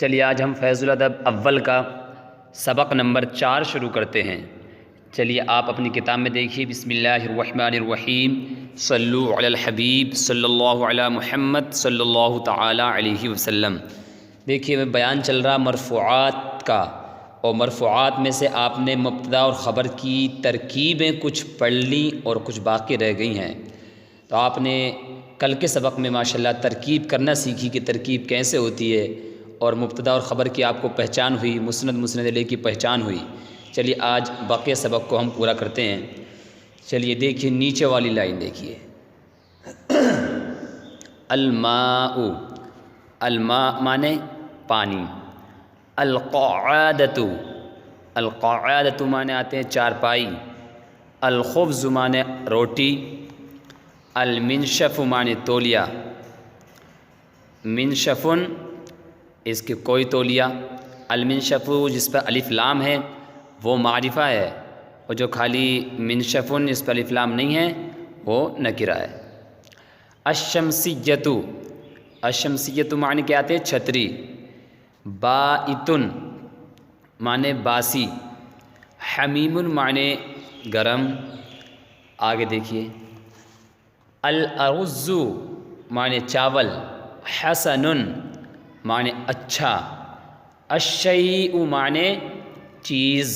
چلیے آج ہم فیض الادب اول کا سبق نمبر 4 شروع کرتے ہیں۔ چلیے آپ اپنی کتاب میں دیکھیے، بسم اللہ الرحمن الرحیم، صلو علی الحبیب صلی اللہ علی محمد صلی اللہ تعالی علیہ وسلم۔ دیکھیے میں بیان چل رہا مرفوعات کا، اور مرفوعات میں سے آپ نے مبتدا اور خبر کی ترکیبیں کچھ پڑھ لیں اور کچھ باقی رہ گئی ہیں۔ تو آپ نے کل کے سبق میں ماشاءاللہ ترکیب کرنا سیکھی کہ ترکیب کیسے ہوتی ہے، اور مبتدا اور خبر کی آپ کو پہچان ہوئی، مسند علیہ کی پہچان ہوئی۔ چلیے آج باقی سبق کو ہم پورا کرتے ہیں۔ چلیے دیکھیے نیچے والی لائن دیکھیے، الماء، الماء مانے پانی، القعادۃ، القعادۃ مانے آتے ہیں چارپائی، الخبز مانے روٹی، المنشف مانے تولیہ، منشفن اس کے کوئی تولیہ، المنشف جس پہ الف لام ہے وہ معرفہ ہے، اور جو خالی منشفن اس پہ الف لام نہیں ہے وہ نکرہ ہے۔ الشمسیۃ، الشمسیۃ معنی کیا آتے ہیں چھتری، بائتن معنی باسی، حمیم معنی گرم۔ آگے دیکھیے، الارز معنی چاول، حسن معنی اچھا، الشیء معنی چیز،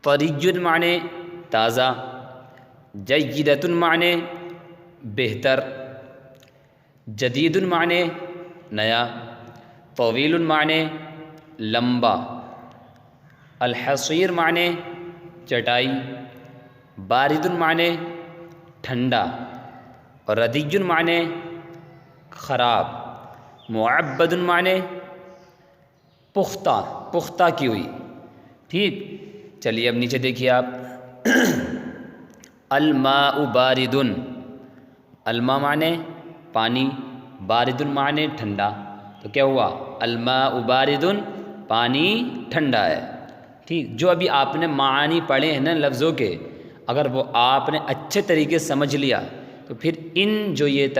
طری معنی تازہ، جیدۃ معنی بہتر، جدید معنی نیا، طویل معنی لمبا، الحصیر معنی چٹائی، بارد معنی ٹھنڈا، اور ردی معنی خراب، معبد معنی پختہ، پختہ کی ہوئی۔ ٹھیک، چلیے اب نیچے دیکھیے آپ، الماء بارد، الماء معنی پانی، بارد معنی ٹھنڈا، تو کیا ہوا الماء بارد، پانی ٹھنڈا ہے۔ ٹھیک، جو ابھی آپ نے معانی پڑھے ہیں نا لفظوں کے، اگر وہ آپ نے اچھے طریقے سے سمجھ لیا تو پھر ان جو یہ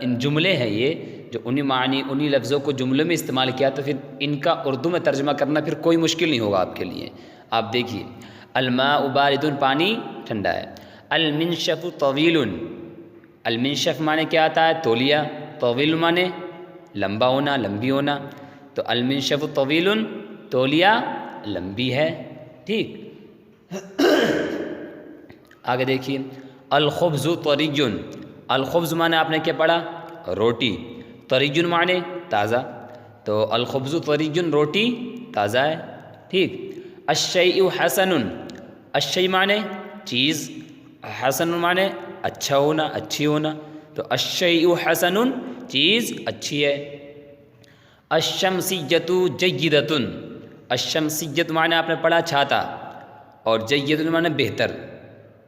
ان جملے ہیں، یہ جو انہی معنی انہی لفظوں کو جملے میں استعمال کیا، تو پھر ان کا اردو میں ترجمہ کرنا پھر کوئی مشکل نہیں ہوگا آپ کے لیے۔ آپ دیکھیے، الماء بارد پانی ٹھنڈا ہے، المنشف طویل، المنشف معنی کیا آتا ہے تولیہ، طویل معنی لمبا ہونا، لمبی ہونا، تو المنشف طویل تولیہ لمبی ہے۔ ٹھیک، آگے دیکھیے، الخبز طری، الخبز معنی آپ نے کیا پڑھا روٹی، طری معنی تازہ، تو الخبز طری روٹی تازہ ہے۔ ٹھیک، الشیء حسن، الشیء معنی چیز، حسن معنی اچھا ہونا، اچھی ہونا، تو الشیء حسن چیز اچھی ہے۔ الشمسیۃ جیدۃ، الشمسیۃ معنی آپ نے پڑھا چھاتا، اور جیدۃ معنی بہتر،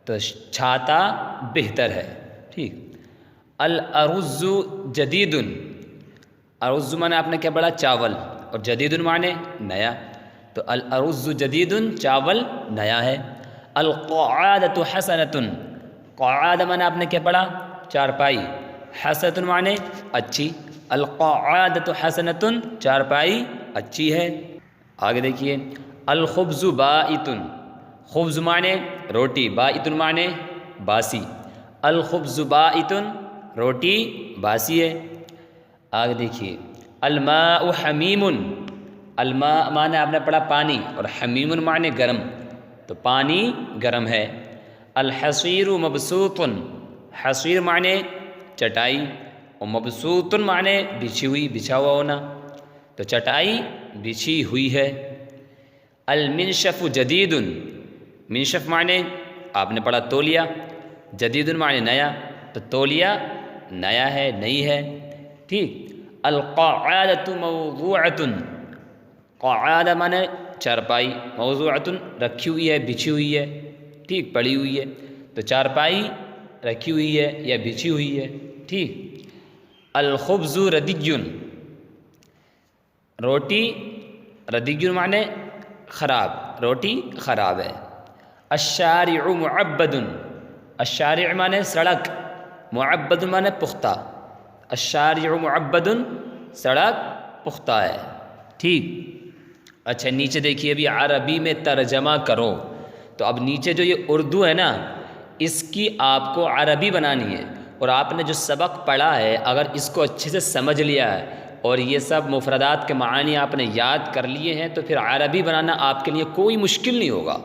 تو چھاتا بہتر ہے۔ ٹھیک، الارز جدید، ارز معنی آپ نے کیا پڑھا چاول، اور جدید معنی نیا، تو الارز جدید چاول نیا ہے۔ القعادۃ حسنۃ، قعادہ معنی آپ نے کیا پڑھا چارپائی، حسنۃ معنی اچھی، القعادۃ حسنۃ چارپائی اچھی ہے۔ آگے دیکھیے، الخبز بائت، خبز معنی روٹی، بائت معنی باسی، الخبز بائت روٹی باسی ہے۔ آگے دیکھیے، الماء حمیم، الماء معنی آپ نے پڑھا پانی، اور حمیم معنی گرم، تو پانی گرم ہے۔ الحصیر مبسوط، حصیر معنی چٹائی، اور مبسوط معنی بچھی ہوئی، بچھا ہوا ہونا، تو چٹائی بچھی ہوئی ہے۔ المنشف جدید، منشف معنی آپ نے پڑھا تولیہ، جدید معنی نیا، تو تولیہ نیا ہے، نئی ہے۔ ٹھیک، القعادۃ موضوعۃ، قعادہ معنی چارپائی، موضوعۃ رکھی ہوئی ہے، بچھی ہوئی ہے۔ ٹھیک، پڑی ہوئی ہے، تو چارپائی رکھی ہوئی ہے یا بچھی ہوئی ہے۔ ٹھیک، الخبز ردی، روٹی ردی معنی خراب، روٹی خراب ہے۔ الشارع معبد، الشارع معنی سڑک، معبد معنی پختہ، الشارع معبد سڑک پختہ ہے۔ ٹھیک. اچھا نیچے دیکھیے ابھی عربی میں ترجمہ کرو. تو اب نیچے جو یہ اردو ہے نا اس کی آپ کو عربی بنانی ہے. اور آپ نے جو سبق پڑھا ہے اگر اس کو اچھے سے سمجھ لیا ہے اور یہ سب مفردات کے معانی آپ نے یاد کر لیے ہیں تو پھر عربی بنانا آپ کے لیے کوئی مشکل نہیں ہوگا.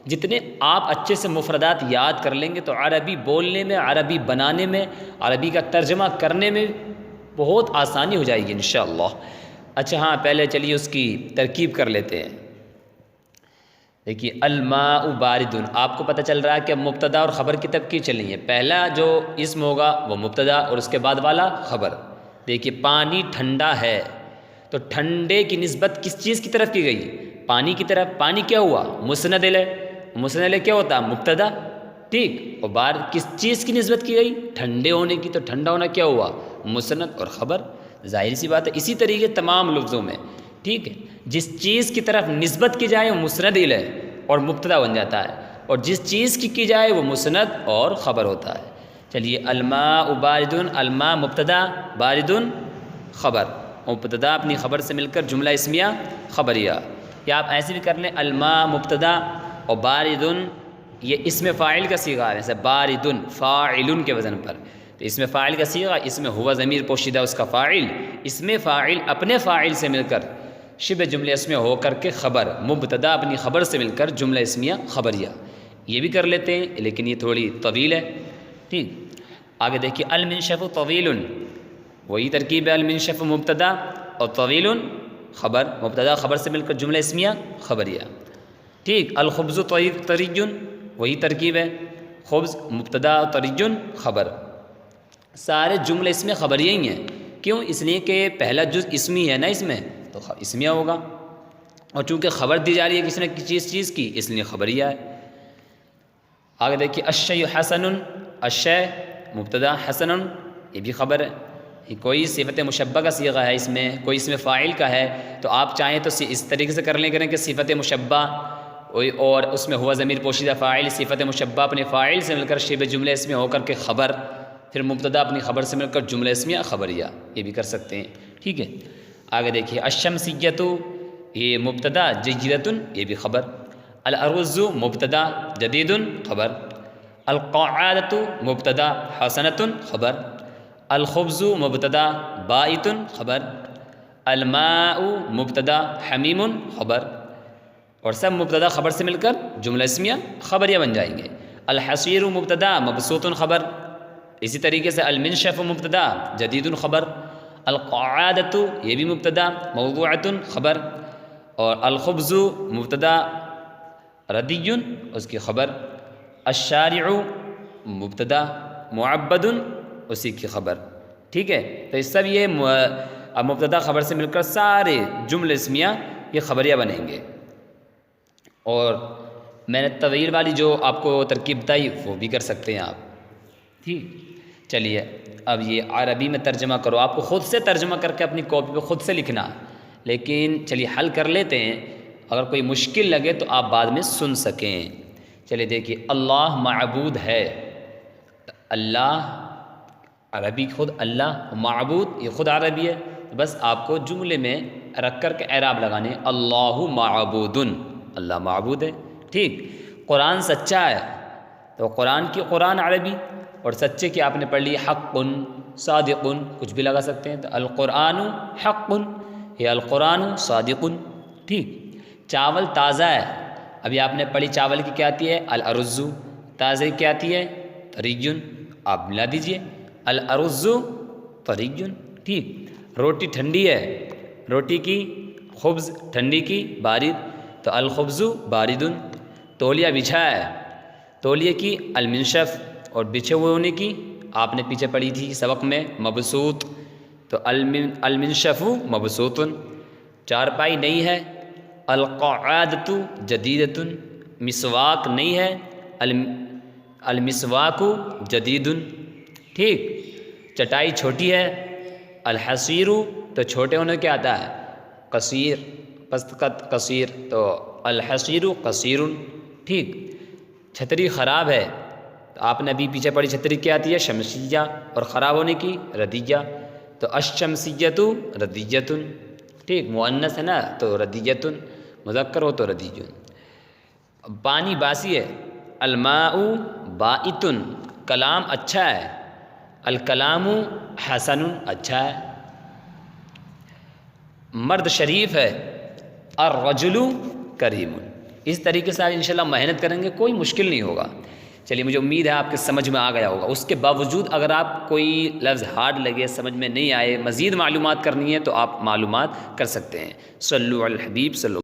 جتنے آپ اچھے سے مفردات یاد کر لیں گے تو عربی بولنے میں، عربی بنانے میں، عربی کا ترجمہ کرنے میں بہت آسانی ہو جائے گی انشاءاللہ. اچھا ہاں پہلے چلیے اس کی ترکیب کر لیتے ہیں. دیکھیے الماء بارد، آپ کو پتہ چل رہا ہے کہ مبتدا اور خبر کی ترکیب چلنی ہے. پہلا جو اسم ہوگا وہ مبتدا اور اس کے بعد والا خبر. دیکھیے پانی ٹھنڈا ہے تو ٹھنڈے کی نسبت کس چیز کی طرف کی گئی؟ پانی کی طرف. پانی کیا ہوا؟ مسند ہے. مسند ہے کیا ہوتا ہے؟ مبتدا. ٹھیک. اور بارد کس چیز کی نسبت کی گئی؟ ٹھنڈے ہونے کی. تو ٹھنڈا ہونا کیا ہوا؟ مسند اور خبر. ظاہر سی بات ہے. اسی طریقے تمام لفظوں میں ٹھیک ہے جس چیز کی طرف نسبت کی جائے وہ مسند ہے اور مبتدا بن جاتا ہے، اور جس چیز کی جائے وہ مسند اور خبر ہوتا ہے. چلیے الماء بارد، الماء مبتدا، بارد خبر. مبتدا اپنی خبر سے مل کر جملہ اسمیہ خبریہ. یا آپ ایسے بھی کر لیں الماء مبتدا اور بارد یہ اسم فاعل کا صیغہ ہے. جیسے بارد فاعل کے وزن پر تو اسم فاعل کا صیغہ، اس میں ہوا ضمیر پوشیدہ اس کا فاعل، اسم فاعل اپنے فاعل سے مل کر شبہ جملہ اسمیہ ہو کر کے خبر، مبتدا اپنی خبر سے مل کر جملہ اسمیہ خبریہ. یہ بھی کر لیتے ہیں لیکن یہ تھوڑی طویل ہے. ٹھیک. آگے دیکھیے المنشف طویل، وہی ترکیب ہے المنشف مبتدا اور طویل خبر، مبتدا خبر سے مل کر جملہ اسمیہ خبریہ. ٹھیک. الخبز طری، وہی ترکیب ہے خبز مبتدا طری خبر. سارے جملے اسمیہ خبریہ ہی ہیں. کیوں؟ اس لیے کہ پہلا جز اسمی ہے نا اس میں تو اسمیہ ہوگا، اور چونکہ خبر دی جا رہی ہے کسی نہ کسی چیز کی اس لیے خبریہ ہے. آگے دیکھیے الشیء حسن، الشیء مبتدا، حسن یہ بھی خبر ہے. یہ کوئی صفت مشبہ کا صیغہ ہے، اس میں کوئی اسم فاعل کا ہے تو آپ چاہیں تو اس طریقے سے کر لیں کریں کہ صفت مشبہ اور اس میں ہوا ضمیر پوشیدہ فاعل، صفت مشبہ اپنے فاعل سے مل کر شبہ جملہ اسمیہ ہو کر کے خبر، پھر مبتدا اپنی خبر سے مل کر جملہ اسمیہ خبریہ. یہ بھی کر سکتے ہیں. ٹھیک ہے. آگے دیکھیے الشمسیۃ یہ مبتدا، جیدۃ یہ بھی خبر. الارز مبتدا، جدید خبر. القعادۃ مبتدا، حسنۃ خبر. الخبز مبتدا، بائت خبر. الماء مبتدا، حمیم خبر. اور سب مبتدا خبر سے مل کر جملہ اسمیہ خبریہ بن جائیں گے. الحصیر مبتدا، مبسوط خبر. اسی طریقے سے المنشف مبتدا، جدید خبر. القعادۃ یہ بھی مبتدا، موضوعۃ خبر. اور الخبز مبتدا ردی اس کی خبر. الشارع مبتدا، معبد اسی کی خبر. ٹھیک ہے. تو اس سب یہ مبتدا خبر سے مل کر سارے جملے اسمیہ یہ خبریہ بنیں گے. اور میں نے طویل والی جو آپ کو ترکیب بتائی وہ بھی کر سکتے ہیں آپ. ٹھیک. چلیے اب یہ عربی میں ترجمہ کرو. آپ کو خود سے ترجمہ کر کے اپنی کاپی پہ خود سے لکھنا، لیکن چلیے حل کر لیتے ہیں. اگر کوئی مشکل لگے تو آپ بعد میں سن سکیں. چلیے دیکھیے اللہ معبود ہے. اللہ عربی خود اللہ، معبود یہ خود عربی ہے. بس آپ کو جملے میں رکھ کر کے اعراب لگانے. اللہ معبود، اللہ معبود ہے. ٹھیک. قرآن سچا ہے تو قرآن کی قرآن عربی، اور سچے کی آپ نے پڑھ لی حق، صادق کچھ بھی لگا سکتے ہیں. تو القرآن حق یا القرآن صادق. ٹھیک. چاول تازہ ہے، ابھی آپ نے پڑھی چاول کی کیا آتی ہے؟ الارز. تازے کی آتی ہے؟ طری. آپ ملا دیجئے الارز طری. ٹھیک. روٹی ٹھنڈی ہے، روٹی کی خبز، ٹھنڈی کی بارد. تو الخبز بارد. تولیہ بچھا ہے، تولیے کی المنشف، اور بچھے ہوئے ہونے کی آپ نے پیچھے پڑھی تھی سبق میں مبسوط. تو المنشف مبسوط. چارپائی نہیں ہے. القعادۃ جدیدۃ. مسواک نہیں ہے. المسواک جدید. ٹھیک. چٹائی چھوٹی ہے. الحصیر تو چھوٹے ہونے کے آتا ہے قصیر، پستقط قصیر. تو الحصیر قصیر. ٹھیک. چھتری خراب ہے تو آپ نے ابھی پیچھے پڑھی چھتری کیا آتی ہے؟ شمسیہ، اور خراب ہونے کی ردیہ. تو الشمسیۃ ردیۃ. ٹھیک، مؤنث ہے نا تو ردیتن، مذکر ہو تو ردیجن. پانی باسی ہے، الماء بائتن، کلام اچھا ہے، الکلام حسن، اچھا ہے. مرد شریف ہے، الرجل کریم. اس طریقے سے آپ انشاءاللہ محنت کریں گے کوئی مشکل نہیں ہوگا. چلیے مجھے امید ہے آپ کے سمجھ میں آ گیا ہوگا. اس کے باوجود اگر آپ کوئی لفظ ہارڈ لگے، سمجھ میں نہیں آئے، مزید معلومات کرنی ہے تو آپ معلومات کر سکتے ہیں. صلو علی الحبیب صلو